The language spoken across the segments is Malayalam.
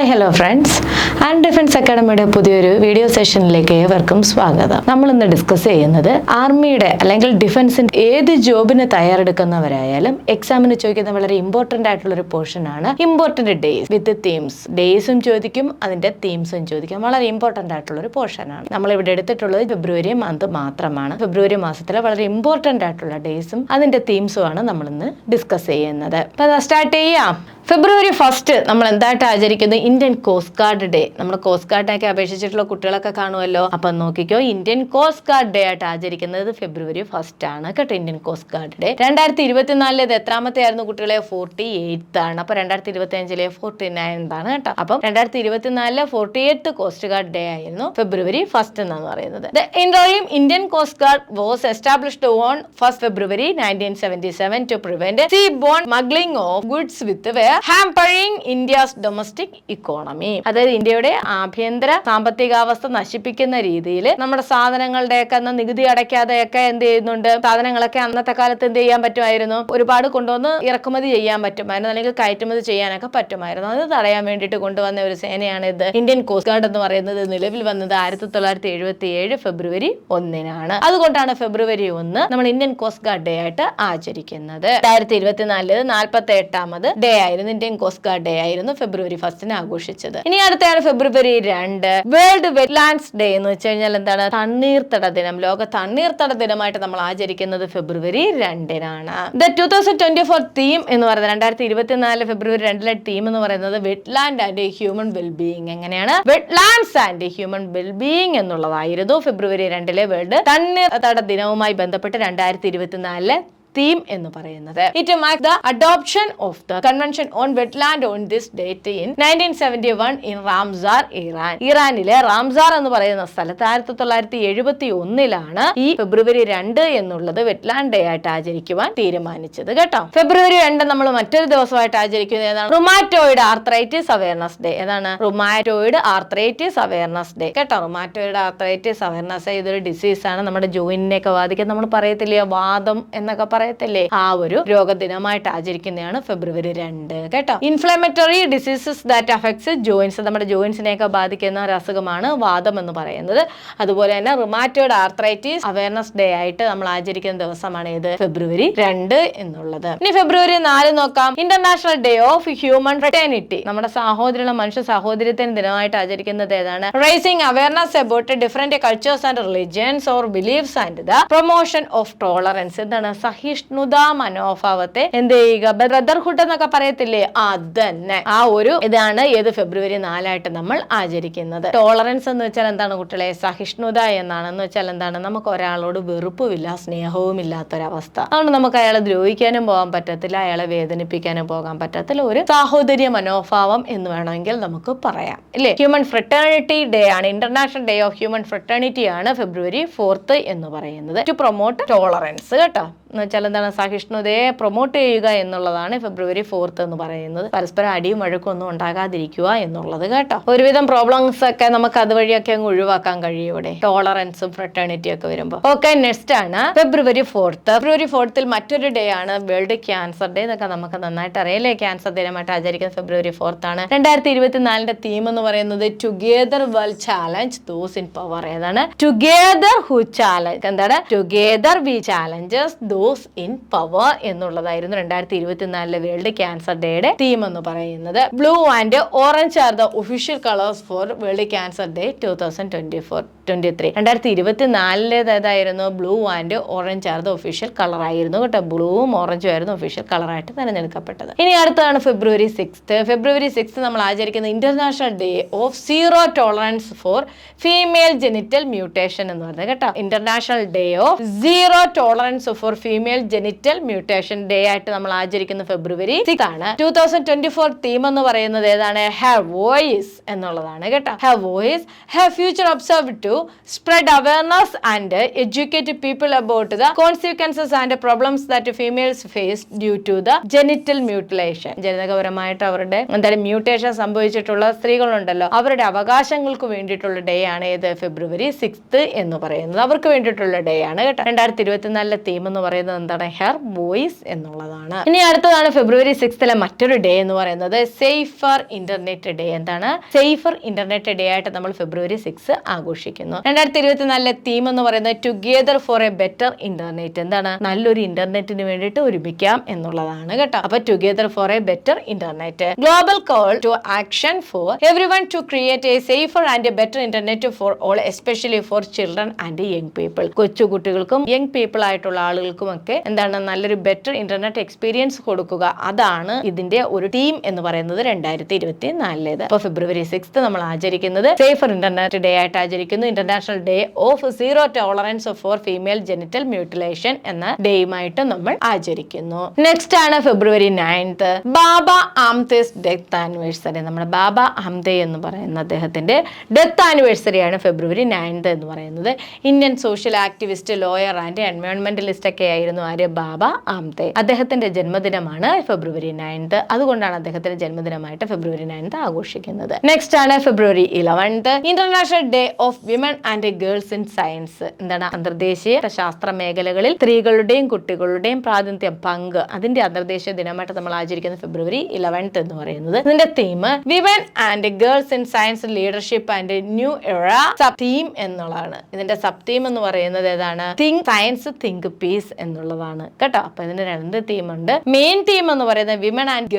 Hi hello friends, and defence അക്കാഡമിയുടെ പുതിയൊരു വീഡിയോ സെഷനിലേക്ക് ഏവർക്കും സ്വാഗതം. നമ്മൾ ഇന്ന് ഡിസ്കസ് ചെയ്യുന്നത് ആർമിയുടെ അല്ലെങ്കിൽ ഡിഫൻസിന്റെ ഏത് ജോബിന് തയ്യാറെടുക്കുന്നവരായാലും എക്സാമിന് ചോദിക്കുന്ന വളരെ ഇമ്പോർട്ടന്റ് ആയിട്ടുള്ള ഒരു പോർഷൻ ആണ് ഇമ്പോർട്ടന്റ് ഡേയ്സ് വിത്ത് തീംസ്. ഡേയ്സും ചോദിക്കും, അതിന്റെ തീംസും ചോദിക്കും. വളരെ ഇമ്പോർട്ടന്റ് ആയിട്ടുള്ള ഒരു പോർഷൻ ആണ്. നമ്മൾ ഇവിടെ എടുത്തിട്ടുള്ളത് ഫെബ്രുവരി മന്ത് മാത്രമാണ്. ഫെബ്രുവരി മാസത്തിലെ വളരെ ഇമ്പോർട്ടന്റ് ആയിട്ടുള്ള ഡേയ്സും അതിന്റെ തീംസും ആണ് നമ്മൾ ഇന്ന് ഡിസ്കസ് ചെയ്യുന്നത്. അപ്പൊ സ്റ്റാർട്ട് ചെയ്യാം. ഫെബ്രുവരി 1 നമ്മൾ എന്തായിട്ട് ആചരിക്കുന്നത്? Indian coast guard day. നമ്മൾ കോസ്റ്റ് ഗാർഡിനൊക്കെ അപേക്ഷിച്ചിട്ടുള്ള കുട്ടികളൊക്കെ കാണുമല്ലോ. അപ്പൊ നോക്കിക്കോ, ഇന്ത്യൻ കോസ്റ്റ് ഗാർഡ് ഡേ ആയിട്ട് ആചരിക്കുന്നത് ഫെബ്രുവരി 1 ആണ് കേട്ടോ. ഇന്ത്യൻ കോസ്റ്റ് ഗാർഡ് ഡേ 2024 ഇത് എത്രാമത്തെ ആയിരുന്നു കുട്ടികളെ? 48th ആണ്. അപ്പൊ 2025 49th ആണ് കേട്ടോ. അപ്പം 2024 48th കോസ്റ്റ് ഗാർഡ് ഡേ ആയിരുന്നു ഫെബ്രുവരി 1 എന്നാണ് പറയുന്നത്. The interim Indian Coast Guard was established on 1st February 1977 to prevent seaborne smuggling of goods with hampering India's domestic economy. അതായത് ഇന്ത്യയുടെ ആഭ്യന്തര സാമ്പത്തികാവസ്ഥ നശിപ്പിക്കുന്ന രീതിയിൽ നമ്മുടെ സാധനങ്ങളുടെയൊക്കെ നികുതി അടയ്ക്കാതെയൊക്കെ എന്ത് ചെയ്യുന്നുണ്ട്? സാധനങ്ങളൊക്കെ അന്നത്തെ കാലത്ത് എന്ത് ചെയ്യാൻ പറ്റുമായിരുന്നു? ഒരുപാട് കൊണ്ടുവന്ന് ഇറക്കുമതി ചെയ്യാൻ പറ്റുമായിരുന്നു, അല്ലെങ്കിൽ കയറ്റുമതി ചെയ്യാനൊക്കെ പറ്റുമായിരുന്നു. അത് തടയാൻ വേണ്ടിയിട്ട് കൊണ്ടുവന്ന ഒരു സേനയാണ് ഇത് ഇന്ത്യൻ കോസ്റ്റ് ഗാർഡ് എന്ന് പറയുന്നത്. നിലവിൽ വന്നത് 1977 ഫെബ്രുവരി 1 അതുകൊണ്ടാണ് ഫെബ്രുവരി 1 നമ്മൾ ഇന്ത്യൻ കോസ്റ്റ് ഗാർഡ് ഡേ ആയിട്ട് ആചരിക്കുന്നത്. 2024 48ാമത് ഡേ ആയിരുന്നു. ഇന്ത്യൻ കോസ്റ്റ് ഗാർഡ് ഡേ ആയിരുന്നു ഫെബ്രുവരി 1 ആഘോഷിച്ചത്. ഇനി അടുത്തയാണ് ഫെബ്രുവരി 2 വേൾഡ് വെറ്റ്ലാൻഡ്സ് ഡേ. എന്ന് വെച്ച് കഴിഞ്ഞാൽ എന്താണ്? തണ്ണീർത്തട ദിനം. ലോക തണ്ണീർത്തട ദിനമായിട്ട് നമ്മൾ ആചരിക്കുന്നത് ഫെബ്രുവരി 2 ദ 2024 തീം എന്ന് പറയുന്നത് 2024 ഫെബ്രുവരി 2 തീം എന്ന് പറയുന്നത് വെറ്റ്ലാൻഡ് ആൻഡ് ഹ്യൂമൻ വെൽബീയിങ്. എങ്ങനെയാണ്? വെറ്റ്ലാൻഡ്സ് ആൻഡ് ഹ്യൂമൻ വെൽബീയിങ് എന്നുള്ളതായിരുന്നു ഫെബ്രുവരി 2 വേൾഡ് തണ്ണീർത്തട ദിനവുമായി ബന്ധപ്പെട്ട് 2024 തീം എന്ന് പറയുന്നത്. It mark the adoption of the convention on wetland on this date in 1971 in Ramsar, Iran. ഇറാനിലെ റാംസാർ എന്ന് പറയുന്ന സ്ഥലത്ത് 1971 ഈ ഫെബ്രുവരി 2 എന്നുള്ളത് വെറ്റ്ലാൻഡ് ഡേ ആയിട്ട് ആചരിക്കുവാൻ തീരുമാനിച്ചത് കേട്ടോ. ഫെബ്രുവരി 2 നമ്മൾ മറ്റൊരു ദിവസമായിട്ട് ആചരിക്കുന്നത് ഏതാണ്? Rheumatoid arthritis awareness day. ഏതാണ്? റുമാറ്റോയിഡ് ആർത്രൈറ്റിസ് അവയർനെസ് ഡേ കേട്ടോ. റുമാറ്റോയിഡ് ആർത്രൈറ്റിസ് അവയർനെസ് ഇതൊരു ഡിസീസ് ആണ്, നമ്മുടെ ജോയിന്റിനെയൊക്കെ ബാധിക്കാൻ. നമ്മൾ പറയത്തില്ലേ വാദം എന്നൊക്കെ പറയത്തില്ലേ? ആ ഒരു രോഗദിനമായിട്ട് ആചരിക്കുന്നതാണ് ഫെബ്രുവരി 2 കേട്ടോ. Inflammatory diseases that affects joints, നമ്മുടെ ജോയിൻസിനെയൊക്കെ ബാധിക്കുന്ന ഒരു അസുഖമാണ് വാദം എന്ന് പറയുന്നത്. അതുപോലെ തന്നെ റുമാറ്റോയിഡ് ആർത്രൈറ്റിസ് അവയർനെസ് ഡേ ആയിട്ട് നമ്മൾ ആചരിക്കുന്ന ദിവസമാണ് ഇത് ഫെബ്രുവരി 2 എന്നുള്ളത്. ഇനി ഫെബ്രുവരി 4 നോക്കാം. International day of human fraternity. നമ്മുടെ സഹോദരനും മനുഷ്യ സഹോദര്യത്തിന് ദിനമായിട്ട് ആചരിക്കുന്നത് ഏതാണ്? Rising awareness about different cultures and religions or beliefs and the promotion of tolerance. എന്താണ്? സഹിഷ്ണുത മനോഭാവത്തെ എന്ത് ചെയ്യുക? ബ്രദർഹുഡ് എന്നൊക്കെ പറയത്തില്ലേ? അതന്നെ ആ ഒരു ഇതാണ് ഏത് ഫെബ്രുവരി 4 നമ്മൾ ആചരിക്കുന്നത്. ടോളറൻസ് എന്ന് വെച്ചാൽ എന്താണ് കുട്ടികളെ? സഹിഷ്ണുത എന്നാണ്. എന്ന് വെച്ചാൽ എന്താണ്? നമുക്ക് ഒരാളോട് വെറുപ്പുമില്ല, സ്നേഹവും ഇല്ലാത്തൊരവസ്ഥ. അതുകൊണ്ട് നമുക്ക് അയാളെ ദ്രോഹിക്കാനും പോകാൻ പറ്റത്തില്ല, അയാളെ വേദനിപ്പിക്കാനും പോകാൻ പറ്റത്തില്ല. ഒരു സാഹോദര്യ മനോഭാവം എന്ന് വേണമെങ്കിൽ നമുക്ക് പറയാം ഇല്ലേ? ഹ്യൂമൻ ഫ്രറ്റേണിറ്റി ഡേ ആണ്. International day of human fraternity ആണ് ഫെബ്രുവരി 4 എന്ന് പറയുന്നത്. ടു പ്രൊമോട്ട് ടോളറൻസ് കേട്ടോ. എന്ന് വെച്ചാൽ എന്താണ്? സഹിഷ്ണുതയെ പ്രൊമോട്ട് ചെയ്യുക എന്നുള്ളതാണ് ഫെബ്രുവരി 4 എന്ന് പറയുന്നത്. പരസ്പരം അടിയും വഴക്കും ഒന്നും ഉണ്ടാകാതിരിക്കുക എന്നുള്ളത് കേട്ടോ. ഒരുവിധം പ്രോബ്ലംസ് ഒക്കെ നമുക്ക് അതുവഴിയൊക്കെ അങ്ങ് ഒഴിവാക്കാൻ കഴിയും ഇവിടെ, ടോളറൻസും ഫ്രറ്റേണിറ്റിയും ഒക്കെ വരുമ്പോൾ. ഓക്കെ, നെക്സ്റ്റ് ആണ് ഫെബ്രുവരി 4. ഫെബ്രുവരി 4 മറ്റൊരു ഡേ ആണ് വേൾഡ് ക്യാൻസർ ഡേ. എന്നൊക്കെ നമുക്ക് നന്നായിട്ട് അറിയില്ലേ? ക്യാൻസർ ദിനമായിട്ട് ആചരിക്കുന്നത് ഫെബ്രുവരി 4 ആണ്. 2024 തീം എന്ന് പറയുന്നത് together will challenge those in power. ഏതാണ്? Together who challenge. എന്താണ്? Together we challenges those in power എന്നുള്ളതായിരുന്നു 2024 വേൾഡ് ക്യാൻസർ ഡേയുടെ തീം എന്ന് പറയുന്നത്. Blue and orange are the official colours for world cancer day 2023. 2024 ഏതായിരുന്നു? Blue and orange are the official colour ആയിരുന്നു കേട്ടോ. ബ്ലൂവും ഓറഞ്ചും ആയിരുന്നു ഒഫീഷ്യൽ കളറായിട്ട് തിരഞ്ഞെടുക്കപ്പെട്ടത്. ഇനി അടുത്താണ് ഫെബ്രുവരി 6. ഫെബ്രുവരി 6 നമ്മൾ ആചരിക്കുന്ന international day of zero tolerance four female genital mutation എന്ന് പറയുന്നത് കേട്ടോ. International day of zero tolerance four female genital mutation day ആയിട്ട് നമ്മൾ ആചരിക്കുന്ന ഫെബ്രുവരി 6 ആണ്. 2024 തീം എന്ന് പറയുന്നത് ഏതാണ്? ഹാവ് വോയിസ് എന്നുള്ളതാണ് കേട്ടോ. Her voice, her future observe to spread awareness and educate people about the consequences and problems that females face due to the genital mutilation. ജനിതകപരമായിട്ട് അവരുടെ എന്തായാലും മ്യൂട്ടേഷൻ സംഭവിച്ചിട്ടുള്ള സ്ത്രീകളുണ്ടല്ലോ, അവരുടെ അവകാശങ്ങൾക്ക് വേണ്ടിയിട്ടുള്ള ഡേ ആണ് ഏത് ഫെബ്രുവരി 6 എന്ന് പറയുന്നത്. അവർക്ക് വേണ്ടിയിട്ടുള്ള ഡേ ആണ് കേട്ടോ. 2024 തീം എന്ന് പറയുന്നത് എന്താണ്? ഹെയർ വോയിസ് എന്നുള്ളതാണ്. ഇനി അടുത്തതാണ് ഫെബ്രുവരി 6 മറ്റൊരു ഡേ എന്ന് പറയുന്നത് സേഫർ ഇന്റർനെറ്റ് ഡേ. എന്താണ്? സേഫർ ഇന്റർനെറ്റ് ഡേ ആയിട്ട് നമ്മൾ ഫെബ്രുവരി 6 ആഘോഷിക്കുന്നു. 2024 തീം എന്ന് പറയുന്നത് together for a better internet. എന്താണ്? നല്ലൊരു ഇന്റർനെറ്റിന് വേണ്ടിയിട്ട് ഒരുമിക്കാം എന്നുള്ളതാണ് കേട്ടോ. അപ്പൊ together for a better internet. Global call to action for everyone to create a safer and a better internet for all, especially for children and young people. കൊച്ചുകുട്ടികൾക്കും യങ് പീപ്പിൾ ആയിട്ടുള്ള ആളുകൾക്കും ഒക്കെ എന്താണ് നല്ലൊരു ബെറ്റർ ഇന്റർനെറ്റ് എക്സ്പീരിയൻസ് കൊടുക്കുക. അതാണ് ഇതിന്റെ ഒരു തീം എന്ന് പറയുന്നത് 2024. അപ്പൊ ഫെബ്രുവരി 6 നമ്മൾ ആചരിക്കുന്നത് സേഫർ ഇന്റർനെറ്റ് ഡേ ആയിട്ട് ആചരിക്കുന്നു. International day of zero tolerance four female genital mutilation എന്ന ഡേയുമായിട്ട് നമ്മൾ ആചരിക്കുന്നു. നെക്സ്റ്റ് ആണ് ഫെബ്രുവരി 9 ബാബ ആംതെസ് ഡെത്ത് ആനിവേഴ്സറി. നമ്മുടെ ബാബ ആംതെ എന്ന് പറയുന്ന അദ്ദേഹത്തിന്റെ ഡെത്ത് ആനിവേഴ്സറി ആണ് ഫെബ്രുവരി 9 എന്ന് പറയുന്നത്. Indian social activist, lawyer and environmentalist ഒക്കെ ആയിരുന്നു ആര്? ബാബ ആംതെ. അദ്ദേഹത്തിന്റെ ജന്മദിനമാണ് ഫെബ്രുവരി 9. അതുകൊണ്ടാണ് അദ്ദേഹത്തിന്റെ ജന്മദിനമായിട്ട് ഫെബ്രുവരി 9 ആഘോഷിക്കുന്നത്. നെക്സ്റ്റ് ആണ് ഫെബ്രുവരി 11 international day of women and girls in science. എന്താണ്? അന്തർദേശീയ ശാസ്ത്ര മേഖലകളിൽ സ്ത്രീകളുടെയും കുട്ടികളുടെയും പ്രാതിനിധ്യം, പങ്ക്, അതിന്റെ അന്തർദേശീയ ദിനമായിട്ട് നമ്മൾ ആചരിക്കുന്ന ഫെബ്രുവരി 11 എന്ന് പറയുന്നത്. ഇതിന്റെ theme women and girls in science leadership and new എറ സബ് തീം എന്നുള്ളതാണ്. ഇതിന്റെ സബ് തീം എന്ന് പറയുന്നത് ഏതാണ്? തിങ്ക് സയൻസ്, തിങ്ക് പീസ് എന്നുള്ളതാണ് കേട്ടോ. അപ്പൊ ഇതിന് 2 തീം ഉണ്ട്. മെയിൻ തീം എന്ന് പറയുന്നത് women and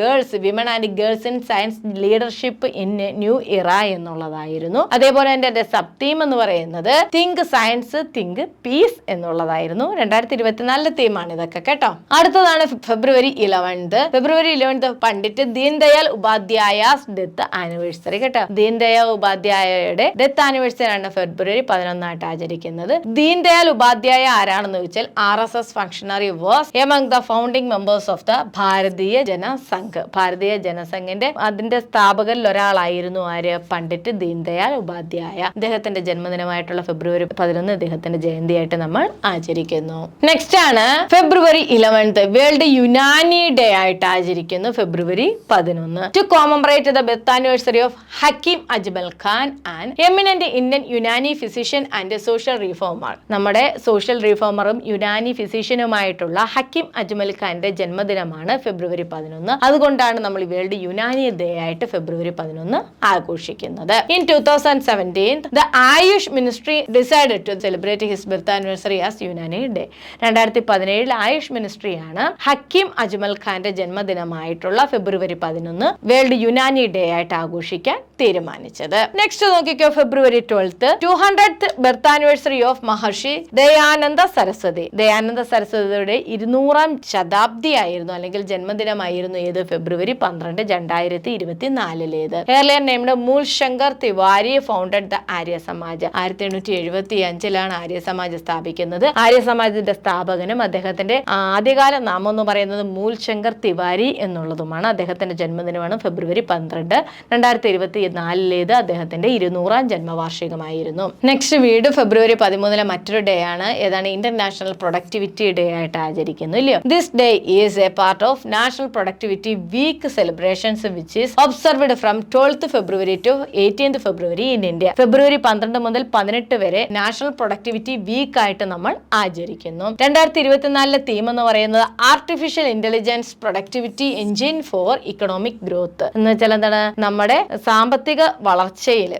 girls in science leadership in new ഇറ എന്നുള്ളതായിരുന്നു. അതേപോലെ തന്നെ സബ് തീം എന്ന് പറയുന്നത് തിങ്ക് സയൻസ്, തിങ്ക് പീസ് എന്നുള്ളതായിരുന്നു. 2024 തീമാണ് ഇതൊക്കെ കേട്ടോ. അടുത്തതാണ് ഫെബ്രുവരി 11 പണ്ഡിറ്റ് ദീൻദയാൽ ഉപാധ്യായ ഡെത്ത് ആനിവേഴ്സറി കേട്ടോ. ദീൻദയാൽ ഉപാധ്യായയുടെ ഡെത്ത് ആനിവേഴ്സറി ആണ് ഫെബ്രുവരി 11 ആയിട്ട് ആചരിക്കുന്നത്. ദീൻദയാൽ ഉപാധ്യായ ആരാണെന്ന് വെച്ചാൽ RSS functionary was among the founding members of the Bharatiya Jana Sangh. ഭാരതീയ ജനസംഘിന്റെ അതിന്റെ സ്ഥാപകരിൽ ഒരാളായിരുന്നു ആര്? പണ്ഡിറ്റ് ദീൻദയാൽ ഉപാധ്യായ. അദ്ദേഹത്തിന്റെ ജന്മദിനമായിട്ടുള്ള ഫെബ്രുവരി 11 അദ്ദേഹത്തിന്റെ ജയന്തിയായിട്ട് നമ്മൾ ആചരിക്കുന്നു. നെക്സ്റ്റ് ആണ് ഫെബ്രുവരി 11 വേൾഡ് യുനാനി ഡേ ആയിട്ട് ആചരിക്കുന്നു February 11 to commemorate the birth anniversary of Hakim Ajmal Khan and eminent Indian Unani physician and social reformer. നമ്മുടെ സോഷ്യൽ റിഫോമറും യുനാനി ഫിസിഷ്യനുമായിട്ടുള്ള ഹക്കീം അജ്മൽ ഖാന്റെ ജന്മദിനമാണ് ഫെബ്രുവരി 11. അതുകൊണ്ടാണ് നമ്മൾ വേൾഡ് യുനാനി ഡേ ആയിട്ട് ഫെബ്രുവരി 11 ആഘോഷിക്കുന്നത്. In 2017 the Ayush ministry decided to celebrate his birth anniversary as Unani day. 2017 Ayush മിനിസ്ട്രിയാണ് ഹക്കീം അജ്മൽ ഖാന്റെ ജന്മദിനമായിട്ടുള്ള ഫെബ്രുവരി 11 വേൾഡ് യുനാനി ഡേ ആയിട്ട് ആഘോഷിക്കാൻ തീരുമാനിച്ചത്. നെക്സ്റ്റ് നോക്കിക്കോ February 12 200th birth anniversary of Maharshi Dayananda Saraswati. Dayananda സരസ്വതിയുടെ 200ാം ശതാബ്ദി ആയിരുന്നു അല്ലെങ്കിൽ ജന്മദിനമായിരുന്നു ഏത്? February 12 2024. Earlier named Mool Shankar Tiwari founded the Arya Samaj. 1875 Arya Samaj സ്ഥാപിക്കുന്നത്. ആര്യ സമാജിന്റെ സ്ഥാപകനും അദ്ദേഹത്തിന്റെ ആദ്യകാല നാമം എന്ന് പറയുന്നത് മൂൽ ശങ്കർ തിവാരി എന്നുള്ളതുമാണ്. അദ്ദേഹത്തിന്റെ ജന്മദിനമാണ് ഫെബ്രുവരി 12 2024 അദ്ദേഹത്തിന്റെ 200ാം ജന്മവാർഷികമായിരുന്നു. നെക്സ്റ്റ് വീട് ഫെബ്രുവരി 13 മറ്റൊരു ഡേ ആണ്. ഏതാണ്? ഇന്റർനാഷണൽ പ്രൊഡക്ടിവിറ്റി ഡേ ആയിട്ട് ആചരിക്കുന്നു ഇല്ലയോ? This day is a part of national productivity week celebrations which is observed from 12th February to 18th February in India. February 12 മുതൽ 18 വരെ നാഷണൽ പ്രൊഡക്ടിവിറ്റി വീക്ക് ആയിട്ട് നമ്മൾ ആചരിക്കുന്നു. 2024 തീം എന്ന് പറയുന്നത് artificial intelligence productivity engine for economic growth എന്ന് വെച്ചാൽ എന്താണ്? നമ്മുടെ സാമ്പത്തിക വളർച്ചയിൽ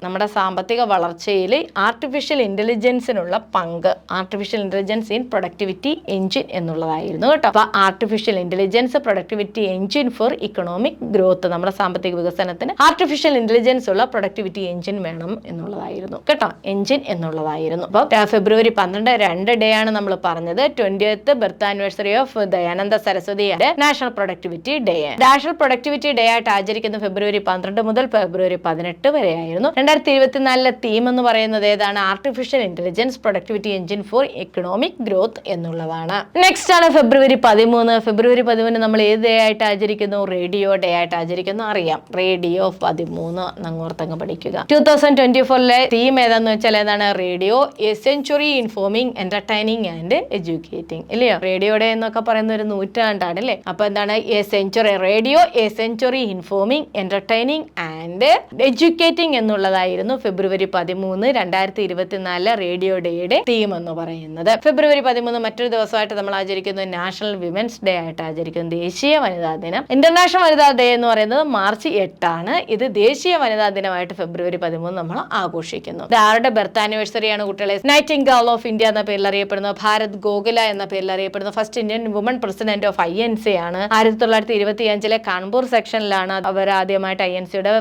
ആർട്ടിഫിഷ്യൽ ഇന്റലിജൻസിനുള്ള പങ്ക്, artificial intelligence in productivity engine എന്നുള്ളതായിരുന്നു കേട്ടോ. അപ്പൊ artificial intelligence productivity engine for economic growth, നമ്മുടെ സാമ്പത്തിക വികസനത്തിന് ആർട്ടിഫിഷ്യൽ ഇന്റലിജൻസ് ഉള്ള പ്രൊഡക്ടിവിറ്റി എഞ്ചിൻ വേണം എന്നുള്ളതായിരുന്നു കേട്ടോ. എഞ്ചിൻ എന്നുള്ളതായിരുന്നു. അപ്പൊ ഫെബ്രുവരി 12 2 ഡേ ആണ് നമ്മൾ പറഞ്ഞത്. 20th birth anniversary of Dayananda സരസ്വതിയുടെ national productivity day. National productivity day ആയിട്ട് ആചരിക്കുന്ന ഫെബ്രുവരി 12 മുതൽ ഫെബ്രുവരി 18 വരെയായിരുന്നു. 2024 തീം എന്ന് പറയുന്നത് ഏതാണ്? Artificial intelligence productivity engine four economic growth എന്നുള്ളതാണ്. നെക്സ്റ്റ് ആണ് ഫെബ്രുവരി 13. ഫെബ്രുവരി 13 നമ്മൾ ഏത് ഡേ ആയിട്ട് ആചരിക്കുന്നു? റേഡിയോ ഡേ ആയിട്ട് ആചരിക്കുന്നു. അറിയാം, റേഡിയോ 13 അങ്ങോർത്തങ്ങ് പഠിക്കുക. 2024 തീം ഏതാന്ന് എന്ന് വെച്ചാൽ എന്താണ്? Radio A century informing, entertaining and educating, ഇല്ലയോ? റേഡിയോയുടെ എന്നൊക്കെ പറയുന്ന ഒരു നൂറ്റാണ്ടാണ് അല്ലേ? അപ്പൊ എന്താണ്? A century, radio A century informing, entertaining and educating എന്നുള്ളതായിരുന്നു ഫെബ്രുവരി 13, 2024 റേഡിയോ ഡേയുടെ തീം എന്ന് പറയുന്നത്. ഫെബ്രുവരി 13 മറ്റൊരു ദിവസമായിട്ട് നമ്മൾ ആചരിക്കുന്നത് നാഷണൽ വിമൻസ് ഡേ ആയിട്ട് ആചരിക്കുന്നു, ദേശീയ വനിതാ ദിനം. ഇന്റർനാഷണൽ വനിതാ ഡേ എന്ന് പറയുന്നത് മാർച്ച് 8 ആണ്. ഇത് ദേശീയ വനിതാ ദിനമായിട്ട് ഫെബ്രുവരി 13 നമ്മൾ ആഘോഷിക്കുന്നു. ഇത് ആരുടെ ബർത്ത് ആനിവേഴ്സറി ആണ് കുട്ടികളെ? നൈറ്റിംഗേൽ ഓഫ് ഇന്ത്യ എന്ന പേരിൽ അറിയപ്പെടുന്നു, ഭാരത് ഗോഖല എന്ന പേരിൽ അറിയപ്പെടുന്നു, first Indian woman president of INC ആണ്. 1925 കാൺപൂർ സെക്ഷനിലാണ് അവർ ആദ്യമായിട്ട് INCയുടെ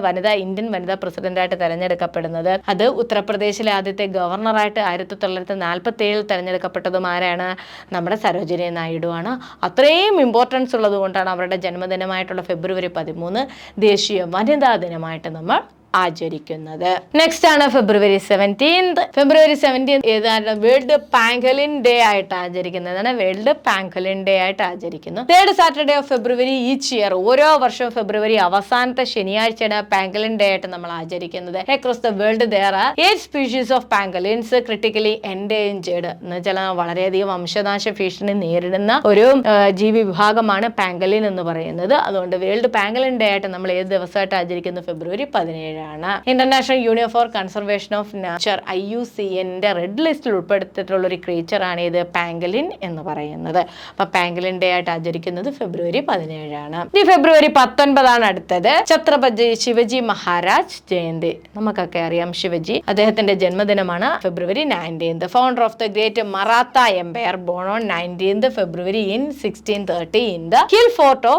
ഇന്ത്യൻ വനിതാ പ്രസിഡന്റായിട്ട് തെരഞ്ഞെടുക്കപ്പെടുന്നത്. അത് ഉത്തർപ്രദേശിലെ ആദ്യത്തെ ഗവർണറായിട്ട് 1947 തെരഞ്ഞെടുക്കപ്പെട്ടതും ആരാണ്? നമ്മുടെ സരോജിനി നായിഡു ആണ്. അത്രയും ഇമ്പോർട്ടൻസ് ഉള്ളത് കൊണ്ടാണ് അവരുടെ ജന്മദിനമായിട്ടുള്ള ഫെബ്രുവരി 13 ദേശീയ വനിതാ ദിനമായിട്ട് നമ്മൾ ആചരിക്കുന്നത്. നെക്സ്റ്റ് ആണ് ഫെബ്രുവരി 17. ഫെബ്രുവരി 17 ഏതാണ്? വേൾഡ് പാങ്കലിൻ ഡേ ആയിട്ട് ആചരിക്കുന്നതാണ്. വേൾഡ് പാങ്കലിൻ ഡേ ആയിട്ട് ആചരിക്കുന്നു. 3rd Saturday of February each year, ഓരോ വർഷവും ഫെബ്രുവരി അവസാനത്തെ ശനിയാഴ്ചയാണ് പാങ്കലിൻ ഡേ ആയിട്ട് നമ്മൾ ആചരിക്കുന്നത്. Across the world there are 8 species of pangolins critically endangered എന്ന് വെച്ചാൽ വളരെയധികം വംശനാശ ഭീഷണി നേരിടുന്ന ഒരു ജീവി വിഭാഗമാണ് പാങ്കലിൻ എന്ന് പറയുന്നത്. അതുകൊണ്ട് വേൾഡ് പാങ്കലിൻ ഡേ ആയിട്ട് നമ്മൾ ഏത് ദിവസമായിട്ട് ആചരിക്കുന്നു? ഫെബ്രുവരി 17. International union for conservation of nature IUCN red ലിസ്റ്റിൽ ഉൾപ്പെടുത്തിയിട്ടുള്ള ഒരു ക്രീച്ചർ ആണ് ഇത് പാങ്കലിൻ എന്ന് പറയുന്നത്. അപ്പൊ പാങ്കലിൻ ഡേ ആയിട്ട് ആചരിക്കുന്നത് ഫെബ്രുവരി 17 ആണ്. ഈ ഫെബ്രുവരി 19 ആണ് അടുത്തത് ഛത്രപതി ശിവജി മഹാരാജ് ജയന്തി. നമുക്കൊക്കെ അറിയാം ശിവജി, അദ്ദേഹത്തിന്റെ ജന്മദിനമാണ് February 19. Founder of the great Maratha empire, born on 19 February in 1630 in the hill fort of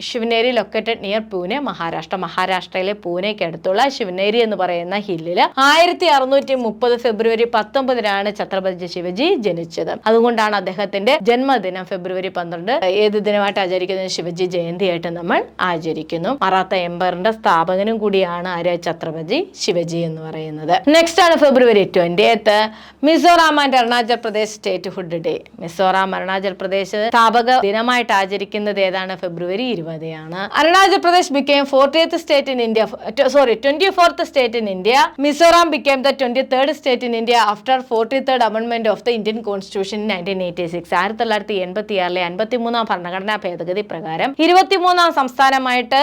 Shivneri located near Pune, മഹാരാഷ്ട്രയിലെ പൂനെക്ക് അടുത്തുള്ള ശിവനേരി എന്ന് പറയുന്ന ഹില്ലില് 1630 ഫെബ്രുവരി 19 ഛത്രപതി ശിവജി ജനിച്ചത്. അതുകൊണ്ടാണ് അദ്ദേഹത്തിന്റെ ജന്മദിനം ഫെബ്രുവരി 12 ഏത് ദിനമായിട്ട് ആചരിക്കുന്നത്? ശിവജി ജയന്തിയായിട്ട് നമ്മൾ ആചരിക്കുന്നു. മറാത്ത എംപയറിന്റെ സ്ഥാപകനും കൂടിയാണ് ആര്? ഛത്രപതി ശിവജി എന്ന് പറയുന്നത്. നെക്സ്റ്റ് ആണ് ഫെബ്രുവരി 20. Mizoram and Arunachal Pradesh state hood day. Mizoram Arunachal Pradesh സ്ഥാപക ദിനമായിട്ട് ആചരിക്കുന്നത് ഏതാണ്? ഫെബ്രുവരി 20 ആണ്. Arunachal Pradesh became 40th state in India, 24th state in India. Mizoram became the 23rd state in India after 43rd amendment of the Indian Constitution in 1986. 1986 53ാം ഭരണഘടനാ ഭേദഗതി പ്രകാരം 23ാം സംസ്ഥാനമായിട്ട്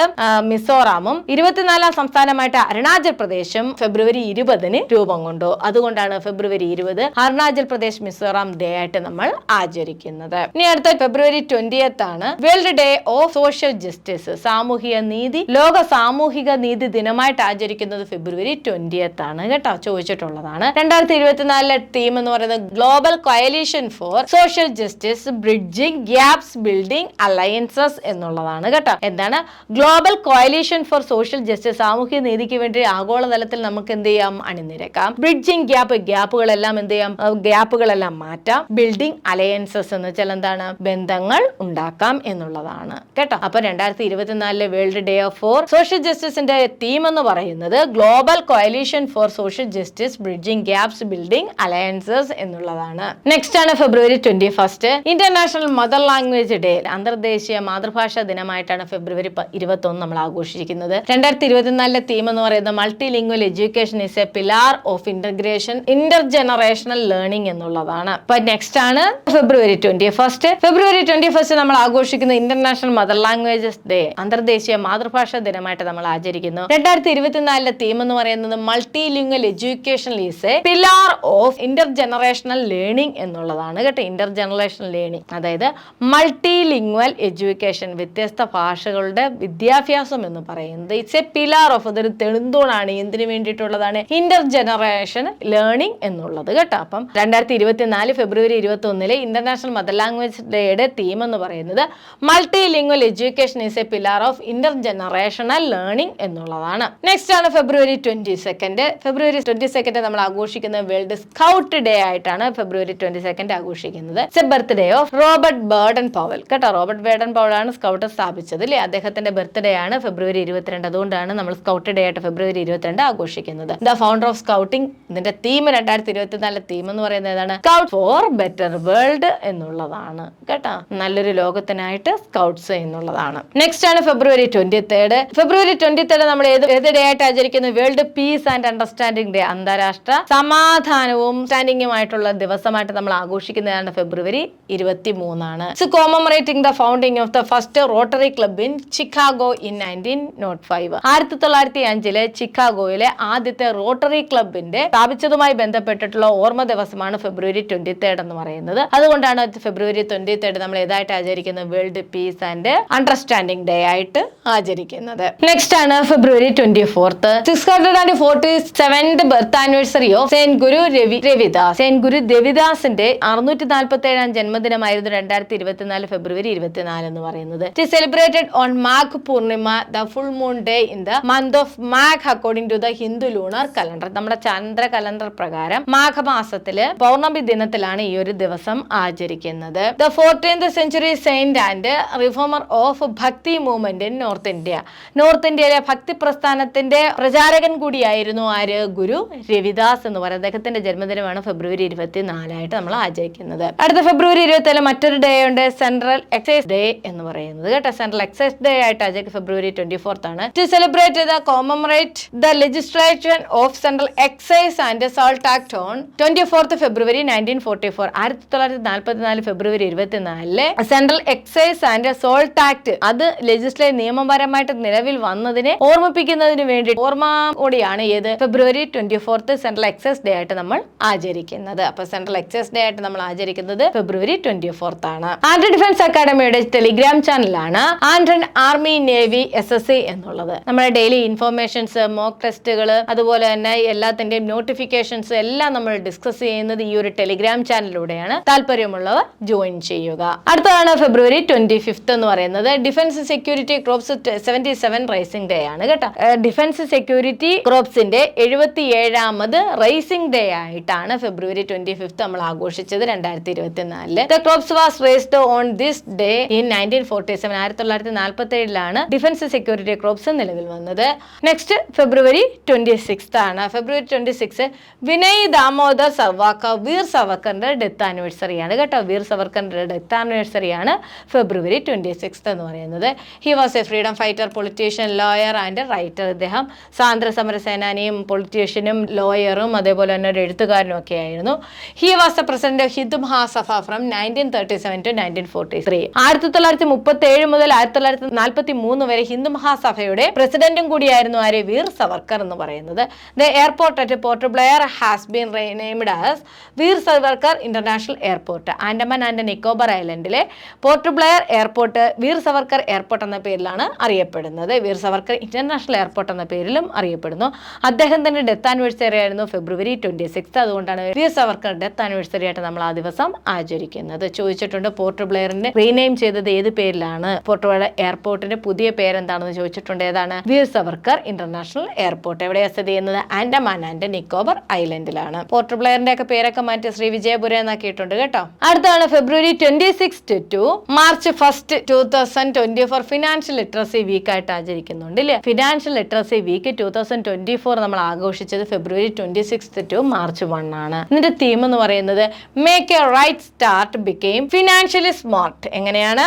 മിസോറാമും 24ാം സംസ്ഥാനമായിട്ട് അരുണാചൽ പ്രദേശും ഫെബ്രുവരി 20 രൂപം കൊണ്ടു. അതുകൊണ്ടാണ് ഫെബ്രുവരി 20 അരുണാചൽ പ്രദേശ് മിസോറാം ഡേ ആയിട്ട് നമ്മൾ ആചരിക്കുന്നത്. ഇനി അടുത്ത ഫെബ്രുവരി 20 ആണ് world day of social justice, സാമൂഹിക നീതി. ലോക സാമൂഹിക നീതി ദിനമായിട്ട് ആചരിക്കുന്നത് ഫെബ്രുവരി 20 ആണ് കേട്ടോ, ചോദിച്ചിട്ടുള്ളതാണ്. 2024 തീം എന്ന് പറയുന്നത് global coalition for social justice bridging gaps building alliances എന്നുള്ളതാണ് കേട്ടോ. എന്താണ് global coalition for social justice? സാമൂഹിക നീതിക്ക് വേണ്ടി ആഗോളതലത്തിൽ നമുക്ക് എന്ത് ചെയ്യാം? അണിനിരക്കാം. ബ്രിഡ്ജിംഗ് ഗ്യാപ്പുകളെല്ലാം എന്ത് ചെയ്യാം? ഗ്യാപ്പുകളെല്ലാം മാറ്റാം. ബിൽഡിംഗ് അലയൻസസ് എന്ന് വെച്ചാൽ എന്താണ്? ബന്ധങ്ങൾ ഉണ്ടാക്കാം എന്നുള്ളതാണ് കേട്ടോ. അപ്പൊ 2024 വേൾഡ് ഡേ ഫോർ സോഷ്യൽ ജസ്റ്റിസിന്റെ തീം എന്ന് പറയുന്നത് global coalition for social justice bridging gaps building alliances എന്നുള്ളതാണ്. നെക്സ്റ്റ് ആണ് February 21. International mother language day, അന്തർദേശീയ മാതൃഭാഷാ ദിനമായിട്ടാണ് ഫെബ്രുവരി 21 നമ്മൾ ആഘോഷിക്കുന്നത്. 2024 തീം എന്ന് പറയുന്നത് multilingual education is a pillar of intergenerational learning എന്നുള്ളതാണ്. അപ്പൊ നെക്സ്റ്റ് ആണ് ഫെബ്രുവരി 21. ഫെബ്രുവരി 21 നമ്മൾ ആഘോഷിക്കുന്ന ഇന്റർനാഷണൽ മദർ ലാംഗ്വേജസ് ഡേ, അന്തർദേശീയ മാതൃഭാഷാ ദിനമായിട്ട് നമ്മൾ ആചരിക്കുന്നു. 2024 തീം എന്ന് പറയുന്നത് multilingual education is a pillar of intergenerational learning എന്നുള്ളതാണ് കേട്ടോ. ഇന്റർജനറേഷണൽ ലേണിംഗ് അതായത് മൾട്ടി ലിംഗ്വൽ എഡ്യൂക്കേഷൻ, വ്യത്യസ്ത ഭാഷകളുടെ വിദ്യാഭ്യാസം എന്ന് പറയുന്നത് ഇറ്റ്സ് എ പിലാർ ഓഫ്, അതൊരു തെളിന്തൂണാണ്. എന്തിനു വേണ്ടിയിട്ടുള്ളതാണ്? ഇന്റർജനറേഷൻ ലേണിംഗ് എന്നുള്ളത് കേട്ടോ. അപ്പം 2024 ഫെബ്രുവരി 21 ഇന്റർനാഷണൽ മദർ ലാംഗ്വേജ് ഡേയുടെ തീം എന്ന് പറയുന്നത് multilingual education is a pillar of intergenerational learning എന്നുള്ളതാണ്. നെക്സ്റ്റ് ആണ് ഫെബ്രുവരി 22. ഫെബ്രുവരി 22 നമ്മൾ ആഘോഷിക്കുന്നത് വേൾഡ് സ്കൗട്ട് ഡേ ആയിട്ടാണ് ഫെബ്രുവരി 22 ആഘോഷിക്കുന്നത്. It's a birthday of Robert Baden Powell കേട്ടോ. റോബർട്ട് ബേർഡൻ പവൽ ആണ് സ്കൗട്ട് സ്ഥാപിച്ചത് അല്ലേ. അദ്ദേഹത്തിന്റെ ബർത്ത്ഡേ ആണ് ഫെബ്രുവരി 22. അതുകൊണ്ടാണ് നമ്മൾ സ്കൗട്ട് ഡേ ആയിട്ട് ഫെബ്രുവരി 22 ആഘോഷിക്കുന്നത്. ദ ഫൗണ്ടർ ഓഫ് സ്കൗട്ടിംഗ്, ഇതിന്റെ തീം 2024 തീം എന്ന് പറയുന്നത് ഏതാണ്? സ്കൗട്ട് ഫോർ ബെറ്റർ വേൾഡ് എന്നുള്ളതാണ് കേട്ടോ. നല്ലൊരു ലോകത്തിനായിട്ട് സ്കൗട്ട്സ് എന്നുള്ളതാണ്. നെക്സ്റ്റ് ആണ് ഫെബ്രുവരി 23. ഫെബ്രുവരി 23 നമ്മൾ ഏത് ഡേ ആയിട്ട് ആചരിക്കുന്നത്? World peace and understanding day, അന്താരാഷ്ട്ര സമാധാനവും സ്റ്റാൻഡിംഗുമായിട്ടുള്ള ദിവസമായിട്ട് നമ്മൾ ആഘോഷിക്കുന്നതാണ് February 23. Commemorating the founding of the first rotary club in Chicago in 1905. 1905 ചിക്കാഗോയിലെ ആദ്യത്തെ റോട്ടറി ക്ലബിന്റെ സ്ഥാപിച്ചതുമായി ബന്ധപ്പെട്ടിട്ടുള്ള ഓർമ്മ ദിവസമാണ് ഫെബ്രുവരി 23 എന്ന് പറയുന്നത്. അതുകൊണ്ടാണ് ഫെബ്രുവരി 23 നമ്മൾ ഏതായിട്ട് ആചരിക്കുന്നത്? World peace and understanding day ആയിട്ട് ആചരിക്കുന്നത്. നെക്സ്റ്റ് ആണ് February 24. 647th birth anniversary of saint guru Ravidas. Saint guru രവിദാസിന്റെ 647-ാം ജന്മദിനമായിരുന്നു 2024 ഫെബ്രുവരി 24 എന്ന് പറയുന്നത്. It is celebrated on Magh Purnima, the full moon day in the month of Magh according to the Hindu lunar calendar. നമ്മുടെ ചന്ദ്ര കലണ്ടർ പ്രകാരം മാഘമാസത്തില് പൗർണമി ദിനത്തിലാണ് ഈ ഒരു ദിവസം ആചരിക്കുന്നത്. The 14th century saint and reformer of Bhakti movement in north India. North ഇന്ത്യയിലെ ഭക്തി പ്രസ്ഥാനത്തിന്റെ പ്രചാരകൻ കൂടിയായിരുന്നു ആര്? ഗുരു രവിദാസ് എന്ന് പറയുന്നത്. അദ്ദേഹത്തിന്റെ ജന്മദിനമാണ് ഫെബ്രുവരി 24 ആയിട്ട് നമ്മൾ ആചരിക്കുന്നത്. അടുത്ത ഫെബ്രുവരി 27 മറ്റൊരു ഡേ ഉണ്ട്, സെൻട്രൽ എക്സൈസ് ഡേ എന്ന് പറയുന്നത് കേട്ടോ. സെൻട്രൽ എക്സൈസ് ഡേ ആയിട്ട് ആചരിക്കുന്നത് ഫെബ്രുവരി 24 ആണ്. To celebrate the commemorate the legislation of central excise and salt act on 24th February 1944. 1944 February 24 central excise and salt act അത് ലെജിസ്ലേറ്റ് നിയമപരമായിട്ട് നിലവിൽ വന്നതിനെ ഓർമ്മിപ്പിക്കുന്നതിന് വേണ്ടി ഓർമ്മയോടെയാണ് ഏത് ഫെബ്രുവരി 24 സെൻട്രൽ എക്സൈസ് ഡേ ആയിട്ട് നമ്മൾ ആചരിക്കുന്നത്. അപ്പൊ സെൻട്രൽ എക്സൈസ് ഡേ ആയിട്ട് നമ്മൾ ആചരിക്കുന്നത് ഫെബ്രുവരി 24 ആണ്. ആൻഡ്രൻ ഡിഫൻസ് അക്കാഡമിയുടെ ടെലിഗ്രാം ചാനലാണ് ആൻഡ്രൻ ആർമി നേവി SSC എന്നുള്ളത്. നമ്മുടെ ഡെയിലി ഇൻഫോർമേഷൻസ്, മോക്ക് ടെസ്റ്റുകൾ, അതുപോലെ തന്നെ എല്ലാത്തിന്റെയും നോട്ടിഫിക്കേഷൻസ് എല്ലാം നമ്മൾ ഡിസ്കസ് ചെയ്യുന്നത് ഈ ഒരു ടെലിഗ്രാം ചാനലിലൂടെയാണ്. താല്പര്യമുള്ളവർ ജോയിൻ ചെയ്യുക. അടുത്തതാണ് ഫെബ്രുവരി 25 എന്ന് പറയുന്നത് defence security crops 77 rising day ആണ് കേട്ടോ. ഡിഫൻസ് സെക്യൂരിറ്റി ക്രോപ്സിന്റെ 77ാമത് റൈസിംഗ് ഡേ ആയിട്ടാണ് ഫെബ്രുവരി 25 നമ്മൾ ആഘോഷിച്ചത് 2024. The crops was raised on this day in 1947. 1947 defence security crops നിലവിൽ വന്നത്. നെക്സ്റ്റ് ഫെബ്രുവരി 26 ആണ്. ഫെബ്രുവരി 26 വിനയ് ദാമോദർ സവർക്കർ, വീർ സവർക്കറിന്റെ ഡെത്ത് ആനിവേഴ്സറി ആണ് കേട്ടോ. വീർ സവർക്കറിന്റെ ഡെത്ത് ആനിവേഴ്സറി ആണ് ഫെബ്രുവരി 26 എന്ന് പറയുന്നത്. He was A freedom fighter, politician, lawyer and writer. ഇദ്ദേഹം സ്വാതന്ത്ര്യ സമര സേനാനിയും പൊളിറ്റീഷ്യനും ലോയറും അതേപോലെ തന്നെ ഒരു എഴുത്തുകാരനും ഒക്കെ ആയിരുന്നു. He was the president of Hindu Mahasabha from 1937 to 1943. 1937 മുതൽ 1943 വരെ ഹിന്ദു മഹാസഭയുടെ പ്രസിഡന്റും കൂടിയായിരുന്നു ആര്? വീർ സവർക്കർ എന്ന് പറയുന്നത്. The airport at Port Blair has been renamed as Veer Savarkar international airport. Andaman and Nicobar ഐലൻഡിലെ പോർട്ട് ബ്ലെയർ എയർപോർട്ട് വീർ സവർക്കർ എയർപോർട്ട് എന്ന പേരിലാണ് അറിയപ്പെടുന്നത്. വീർ സവർക്കർ ഇന്റർനാഷണൽ എയർപോർട്ട് എന്ന പേരിലും അറിയപ്പെടുന്നു. അദ്ദേഹത്തിന്റെ ഡെത്ത് ആനിവേഴ്സറി ആയിരുന്നു ഫെബ്രുവരി 26. അതുകൊണ്ടാണ് വീർ സവർക്കർ ഡെത്ത് ആനിവേഴ്സറി ആയിട്ട് നമ്മൾ ആ ദിവസം ആചരിക്കുന്നത്. ചോദിച്ചിട്ടുണ്ട് പോർട്ട് ബ്ലെയറിനെ റീനെയിം ചെയ്തത് ഏത് പേരിലാണ്? പോർട്ട് ബ്ലെയർ എയർപോർട്ടിന്റെ പുതിയ പേരെന്താണെന്ന് ചോദിച്ചിട്ടുണ്ട്. ഏതാണ്? Veer Savarkar international airport. എവിടെയാണ് സ്ഥിതി ചെയ്യുന്നത്? ആൻഡമാൻ ആൻഡ് നിക്കോബാർ ഐലൻഡിലാണ്. പോർട്ട് ബ്ലെയറിന്റെ ഒക്കെ പേരൊക്കെ മാറ്റി ശ്രീ വിജയപുരം എന്നാക്കിയിട്ടുണ്ട് കേട്ടോ. അടുത്താണ് February 26 to March 1, 2024 financial literacy week ആയിട്ട് ആചരിക്കുന്നുണ്ട് ഇല്ലേ? ഫിനാൻഷ്യൽ ലിറ്ററസി വീക്ക് 2024 നമ്മൾ ആഘോഷിച്ചത് ഫെബ്രുവരി 26 to മാർച്ച് 1 ആണ്. ഇതിന്റെ തീം എന്ന് പറയുന്നത് make a right start became financially smart. എങ്ങനെയാണ്?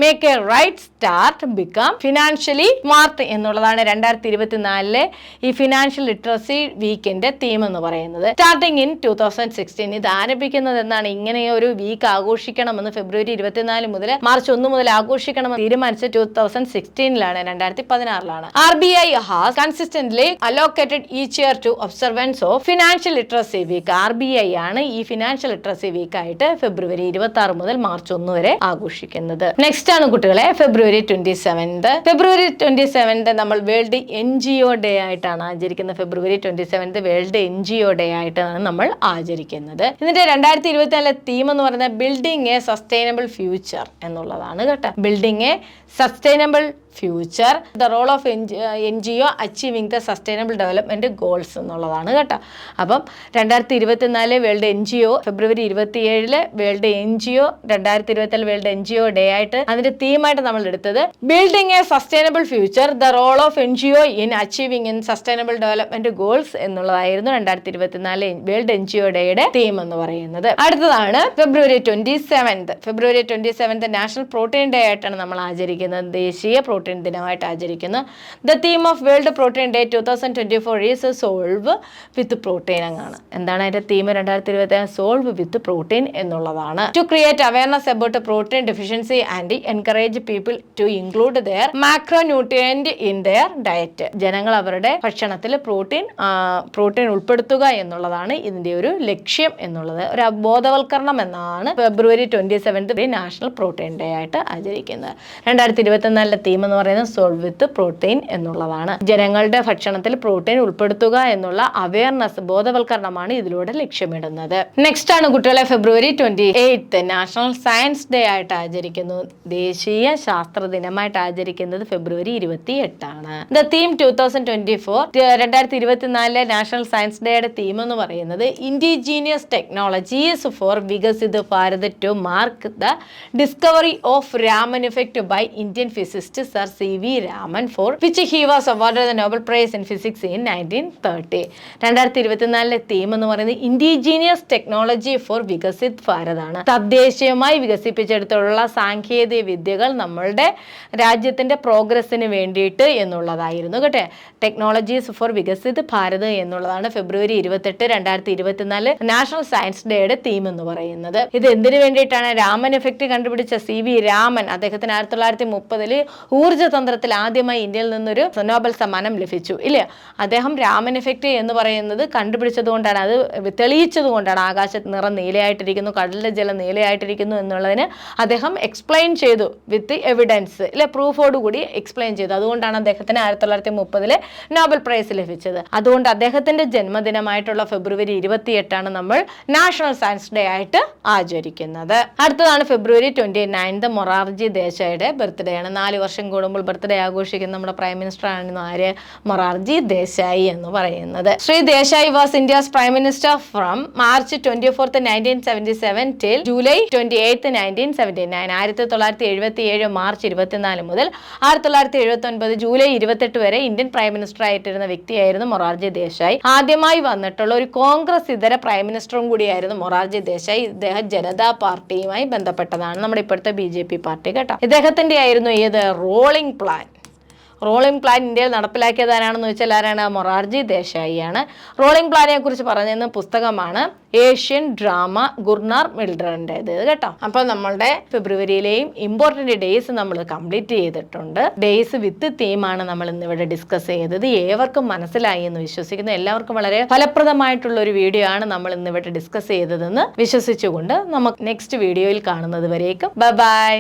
Make a right start become financially smart എന്നുള്ളതാണ് 2024 ഈ ഫിനാൻഷ്യൽ ലിറ്ററസി വീക്കിന്റെ തീം എന്ന് പറയുന്നത്. Starting in 2016. ഇത് ആരംഭിക്കുന്നത് എന്നാണ്? ഇങ്ങനെ ഒരു വീക്ക് ആഘോഷിക്കണമെന്ന് ഫെബ്രുവരി 24 മുതൽ മാർച്ച് 1 മുതൽ ആഘോഷിക്കണമെന്ന് തീരുമാനിച്ച 2016 2016 RBI has consistently allocated each year to observance of financial literacy week. RBI ആണ് ഈ ഫിനാൻഷ്യൽ ലിറ്ററസി വീക്ക് ആയിട്ട് ഫെബ്രുവരി 26 മുതൽ മാർച്ച് 1 വരെ ആഘോഷിക്കുന്നത്. നെക്സ്റ്റ് ആണ് കുട്ടികളെ ഫെബ്രുവരി 27. ഫെബ്രുവരി 27 നമ്മൾ വേൾഡ് NGO ഡേ ആയിട്ടാണ് ആചരിക്കുന്നത്. ഫെബ്രുവരി 27 വേൾഡ് NGO ഡേ ആയിട്ടാണ് നമ്മൾ ആചരിക്കുന്നത്. ഇതിന്റെ 2024 തീം എന്ന് പറയുന്നത് ബിൽഡിംഗ് എ സസ്റ്റൈനബിൾ ഫ്യൂച്ചർ എന്നുള്ളതാണ് കേട്ടോ. Building a sustainable future, the role of NGO achieving the sustainable development goals എന്നുള്ളതാണ് കേട്ടോ. അപ്പം 2024 വേൾഡ് NGO, ഫെബ്രുവരി 27 world NGO, 2024 world NGO day ആയിട്ട് അതിന്റെ തീമായിട്ട് നമ്മൾ എടുത്തത് building a sustainable future, the role of NGO in achieving in sustainable development goals എന്നുള്ളതായിരുന്നു 2024 വേൾഡ് NGO ഡേയുടെ തീം എന്ന് പറയുന്നത്. അടുത്തതാണ് ഫെബ്രുവരി 27. ഫെബ്രുവരി 27 നാഷണൽ പ്രോട്ടീൻ ഡേ ആയിട്ടാണ് നമ്മൾ ആചരിക്കുന്നത്. ദേശീയ പ്രോട്ടീൻ പ്രോട്ടീൻ ദിനമായിട്ട് ആചരിക്കുന്നു. The theme of world protein day 2024 is solve with protein എന്നാണ്. എന്താണ് അതിന്റെ തീം 2024? സോൾവ് വിത്ത് പ്രോട്ടീൻ എന്നുള്ളതാണ്. To create awareness about protein deficiency and encourage people to include their macro nutrient in their diet. ജനങ്ങൾ അവരുടെ ഭക്ഷണത്തിൽ പ്രോട്ടീൻ ഉൾപ്പെടുത്തുക എന്നുള്ളതാണ് ഇതിന്റെ ഒരു ലക്ഷ്യം എന്നുള്ളത്. ഒരു ബോധവൽക്കരണം എന്നാണ് ഫെബ്രുവരി 27 നാഷണൽ പ്രോട്ടീൻ ഡേ ആയിട്ട് ആചരിക്കുന്നത്. 2024 തീം എന്ന് പറയുന്നത് സോൾവ് വിത്ത് പ്രോട്ടീൻ എന്നുള്ളതാണ്. ജനങ്ങളുടെ ഭക്ഷണത്തിൽ പ്രോട്ടീൻ ഉൾപ്പെടുത്തുക എന്നുള്ള അവയർനെസ്, ബോധവൽക്കരണമാണ് ഇതിലൂടെ ലക്ഷ്യമിടുന്നത്. നെക്സ്റ്റ് ആണ് കുട്ടികളെ ഫെബ്രുവരി 28 നാഷണൽ സയൻസ് ഡേ ആയിട്ട് ആചരിക്കുന്നു. ദേശീയ ശാസ്ത്ര ദിനമായിട്ട് ആചരിക്കുന്നത് ഫെബ്രുവരി 28 ആണ്. ദ തീം 2024 നാഷണൽ സയൻസ് ഡേയുടെ തീം എന്ന് പറയുന്നത് indigenous technologies for Viksit Bharat to mark the discovery of Raman effect by Indian physicist sir CV Raman for which he was awarded the Nobel prize in physics in 1930. 2024 theme എന്ന് പറയുന്നത് indigenous technology for Viksit Bharat ആണ്. തദ്ദേശീയമായി വികസിപ്പിച്ചെടുത്തുള്ള സാങ്കേതിക വിദ്യകൾ നമ്മളുടെ രാജ്യത്തിന്റെ പ്രോഗ്രസിന് വേണ്ടിയിട്ട് എന്നുള്ളതായിരുന്നു കേട്ടെ. ടെക്നോളജീസ് ഫോർ വികസിത് ഭാരത് എന്നുള്ളതാണ് ഫെബ്രുവരി 28, 2024 നാഷണൽ സയൻസ് ഡേയുടെ തീം എന്ന് പറയുന്നത്. ഇത് എന്തിനു വേണ്ടിയിട്ടാണ്? രാമൻ എഫക്റ്റ് കണ്ടുപിടിച്ച CV രാമൻ, അദ്ദേഹത്തിന് 1930 ഊർജ്ജതന്ത്രത്തിൽ ആദ്യമായി ഇന്ത്യയിൽ നിന്നൊരു നോബൽ സമ്മാനം ലഭിച്ചു ഇല്ലേ. അദ്ദേഹം രാമൻ എഫക്റ്റ് എന്ന് പറയുന്നത് കണ്ടുപിടിച്ചത് കൊണ്ടാണ്, അത് തെളിയിച്ചത് കൊണ്ടാണ് ആകാശത്ത് നിറം നീലയായിട്ടിരിക്കുന്നു, കടലിലെ ജലം നീലയായിട്ടിരിക്കുന്നു എന്നുള്ളതിന് അദ്ദേഹം എക്സ്പ്ലെയിൻ ചെയ്തു വിത്ത് എവിഡൻസ് ഇല്ലെ, പ്രൂഫോട് കൂടി എക്സ്പ്ലെയിൻ ചെയ്തു. അതുകൊണ്ടാണ് അദ്ദേഹത്തിന് 1930 നോബൽ പ്രൈസ് ലഭിച്ചത്. അതുകൊണ്ട് അദ്ദേഹത്തിന്റെ ജന്മദിനമായിട്ടുള്ള ഫെബ്രുവരി 28 നമ്മൾ നാഷണൽ സയൻസ് ഡേ ആയിട്ട് ആചരിക്കുന്നത്. അടുത്തതാണ് ഫെബ്രുവരി 29 മൊറാർജി ദേശായിയുടെ ബർത്ത്ഡേ ആണ്. 4 വർഷം കൂടുമ്പോൾ ബർത്ത്ഡേ ആഘോഷിക്കുന്ന നമ്മുടെ പ്രൈം മിനിസ്റ്റർ ആണ് ആര്? മൊറാർജി ദേശായി എന്ന് പറയുന്നത്. Shri Desai was India's prime minister from March 24, 1977 till July 28, 1979. 1977 March 24 മുതൽ 1979 ജൂലൈ 28 വരെ ഇന്ത്യൻ പ്രൈം മിനിസ്റ്റർ ആയിട്ടിരുന്ന വ്യക്തിയായിരുന്നു മൊറാർജി ദേശായി. ആദ്യമായി വന്നിട്ടുള്ള ഒരു കോൺഗ്രസ് ഇതര പ്രൈം മിനിസ്റ്ററും കൂടിയായിരുന്നു മൊറാർജി ദേശായി. ഇദ്ദേഹം ജനതാ പാർട്ടിയുമായി ബന്ധപ്പെട്ടതാണ്, നമ്മുടെ ഇപ്പോഴത്തെ BJP പാർട്ടി കേട്ടോ. ഇദ്ദേഹത്തിന്റെ ആയിരുന്നു ഏത് റോളിംഗ് പ്ലാൻ. റോളിംഗ് പ്ലാൻ ഇന്ത്യയിൽ നടപ്പിലാക്കിയത് ആരാണെന്ന് വെച്ചാൽ ആരാണ്? മൊറാർജി ദേശായിയാണ്. റോളിംഗ് പ്ലാനെ കുറിച്ച് പറഞ്ഞിരുന്ന പുസ്തകമാണ് ഏഷ്യൻ ഡ്രാമ ഗുർനാർ മിൽഡറിൻ്റെത് കേട്ടോ. അപ്പോൾ നമ്മളുടെ ഫെബ്രുവരിയിലെയും ഇമ്പോർട്ടൻ്റ് ഡേയ്സ് നമ്മൾ കംപ്ലീറ്റ് ചെയ്തിട്ടുണ്ട്. ഡേയ്സ് വിത്ത് തീമാണ് നമ്മൾ ഇന്നിവിടെ ഡിസ്കസ് ചെയ്തത്. ഏവർക്കും മനസ്സിലായി എന്ന് വിശ്വസിക്കുന്നു. എല്ലാവർക്കും വളരെ ഫലപ്രദമായിട്ടുള്ള ഒരു വീഡിയോ ആണ് നമ്മൾ ഇന്നിവിടെ ഡിസ്കസ് ചെയ്തതെന്ന് വിശ്വസിച്ചുകൊണ്ട് നമുക്ക് നെക്സ്റ്റ് വീഡിയോയിൽ കാണുന്നത് വരേക്കും ബൈ.